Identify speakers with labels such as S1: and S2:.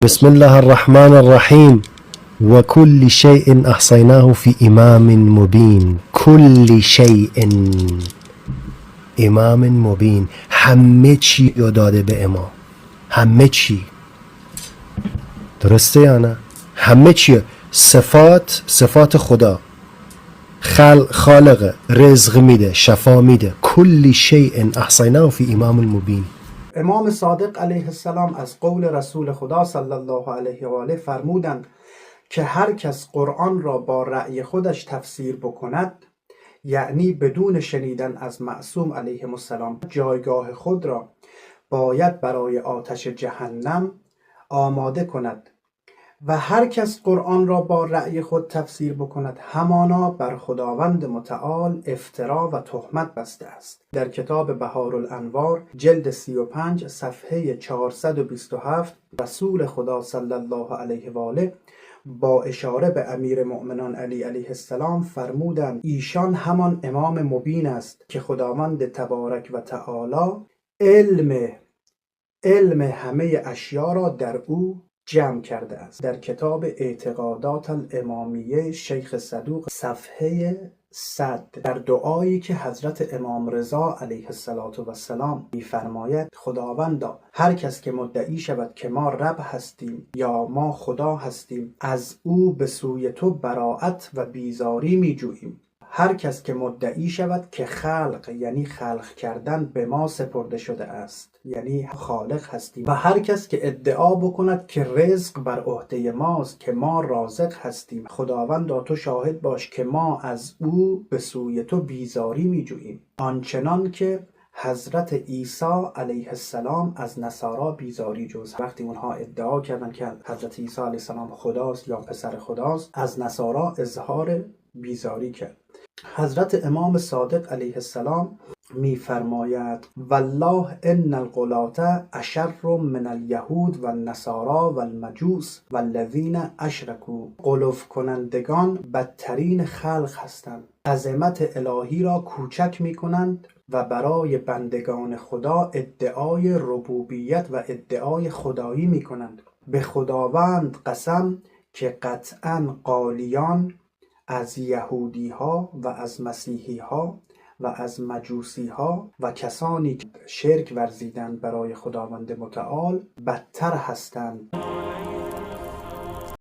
S1: بسم الله الرحمن الرحیم و کل شیء احصیناه فی امام مبین. کل شیء، امام مبین، همه چی رو داده به امام. همه چی، درسته یا نه؟ همه چی، صفات خدا، خالق، رزق میده، شفا میده. کل شیء احصیناه فی امام مبین.
S2: امام صادق علیه السلام از قول رسول خدا صلی الله علیه و آله فرمودند که هر کس قرآن را با رأی خودش تفسیر بکند، یعنی بدون شنیدن از معصوم علیه السلام، جایگاه خود را باید برای آتش جهنم آماده کند و هر کس قرآن را با رأی خود تفسیر بکند همانا بر خداوند متعال افترا و تهمت بسته است. در کتاب بهارالانوار جلد 35 صفحه 427 رسول خدا صلی الله علیه و آله با اشاره به امیر مؤمنان علی علیه السلام فرمودند ایشان همان امام مبین است که خداوند تبارک و تعالی علم همه اشیا را در او جمع کرده است. در کتاب اعتقادات الامامیه شیخ صدوق صفحه 100 در دعایی که حضرت امام رضا علیه السلام می‌فرماید خداوندا هر کس که مدعی شود که ما رب هستیم یا ما خدا هستیم، از او به سوی تو براءت و بیزاری می‌جوییم. هر کس که مدعی شود که خلق، یعنی خلق کردن، به ما سپرده شده است، یعنی خالق هستیم، و هر کس که ادعا بکند که رزق بر عهده ماست، که ما رازق هستیم، خداوندا تو شاهد باش که ما از او به سوی تو بیزاری می‌جوییم. آنچنان که حضرت عیسی علیه السلام از نصارا بیزاری جست. وقتی اونها ادعا کردند که حضرت عیسی علیه السلام خداست یا پسر خداست، از نصارا اظهار بیزاری کرد. حضرت امام صادق علیه السلام می‌فرماید والله ان الغلاة اشر من الیهود و النصارا و المجوس و الذین اشرکوا. غلو کنندگان بدترین خلق هستند، عظمت الهی را کوچک می‌کنند و برای بندگان خدا ادعای ربوبیت و ادعای خدایی می‌کنند. به خداوند قسم که قطعاً قالیان از یهودی ها و از مسیحی ها و از مجوسی ها و کسانی که شرک ورزیدند برای خداوند متعال بدتر هستند.